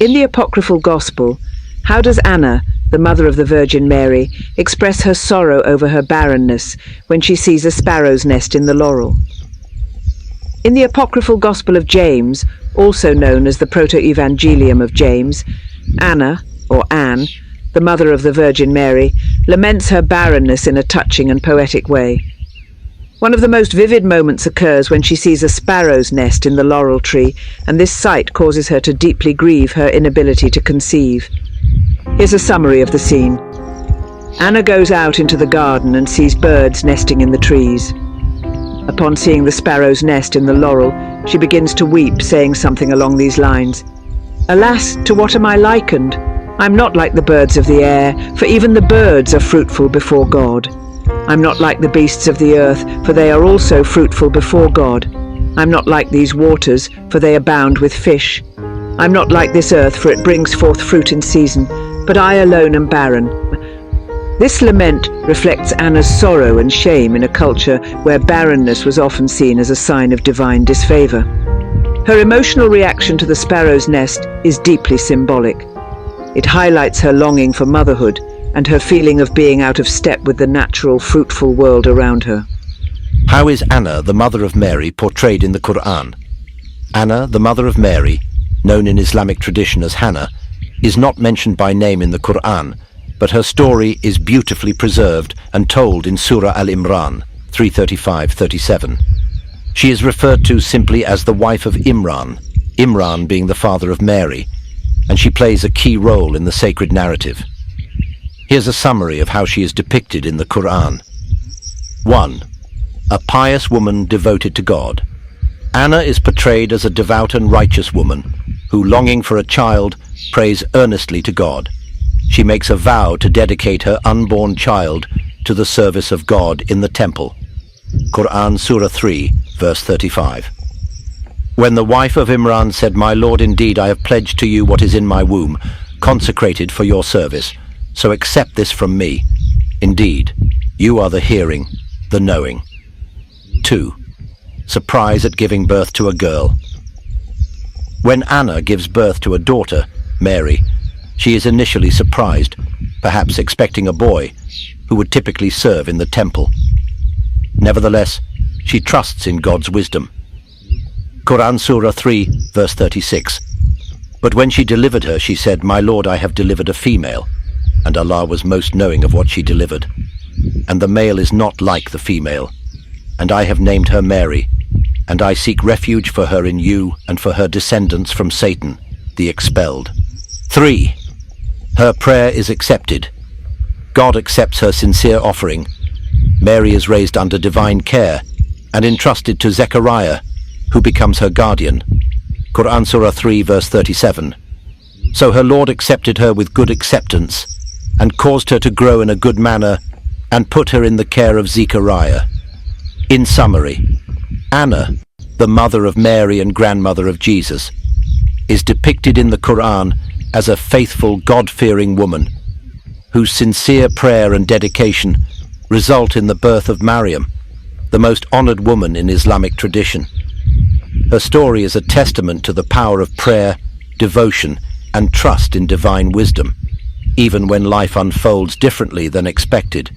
In the apocryphal gospel, how does Anna, the mother of the Virgin Mary, express her sorrow over her barrenness when she sees a sparrow's nest in the laurel? In the apocryphal Gospel of James, also known as the Protoevangelium of James, Anna, or Anne, the mother of the Virgin Mary, laments her barrenness in a touching and poetic way. One of the most vivid moments occurs when she sees a sparrow's nest in the laurel tree, and this sight causes her to deeply grieve her inability to conceive. Here's a summary of the scene. Anna goes out into the garden and sees birds nesting in the trees. Upon seeing the sparrow's nest in the laurel, she begins to weep, saying something along these lines. "Alas, to what am I likened? I'm not like the birds of the air, for even the birds are fruitful before God. I'm not like the beasts of the earth, for they are also fruitful before God. I'm not like these waters, for they abound with fish. I'm not like this earth, for it brings forth fruit in season, but I alone am barren." This lament reflects Anna's sorrow and shame in a culture where barrenness was often seen as a sign of divine disfavor. Her emotional reaction to the sparrow's nest is deeply symbolic. It highlights her longing for motherhood and her feeling of being out of step with the natural, fruitful world around her. How is Anna, the mother of Mary, portrayed in the Quran? Anna, the mother of Mary, known in Islamic tradition as Hannah, is not mentioned by name in the Quran, but her story is beautifully preserved and told in Surah Al-Imran 335-37. She is referred to simply as the wife of Imran, Imran being the father of Mary, and she plays a key role in the sacred narrative. Here's a summary of how she is depicted in the Quran. 1. A pious woman devoted to God. Anna is portrayed as a devout and righteous woman who, longing for a child, prays earnestly to God. She makes a vow to dedicate her unborn child to the service of God in the temple. Quran Surah 3, verse 35. When the wife of Imran said, "My Lord, indeed I have pledged to you what is in my womb, consecrated for your service, so accept this from me. Indeed, you are the hearing, the knowing." 2. Surprise at giving birth to a girl. When Anna gives birth to a daughter, Mary, she is initially surprised, perhaps expecting a boy, who would typically serve in the temple. Nevertheless, she trusts in God's wisdom. Quran Surah 3, verse 36. But when she delivered her, she said, "My Lord, I have delivered a female," and Allah was most knowing of what she delivered. "And the male is not like the female, and I have named her Mary, and I seek refuge for her in you and for her descendants from Satan, the expelled." 3. Her prayer is accepted. God accepts her sincere offering. Mary is raised under divine care and entrusted to Zechariah, who becomes her guardian. Quran Surah 3, verse 37. So her Lord accepted her with good acceptance and caused her to grow in a good manner and put her in the care of Zechariah. In summary, Anna, the mother of Mary and grandmother of Jesus, is depicted in the Quran as a faithful, God-fearing woman whose sincere prayer and dedication result in the birth of Maryam, the most honored woman in Islamic tradition. Her story is a testament to the power of prayer, devotion, and trust in divine wisdom, even when life unfolds differently than expected.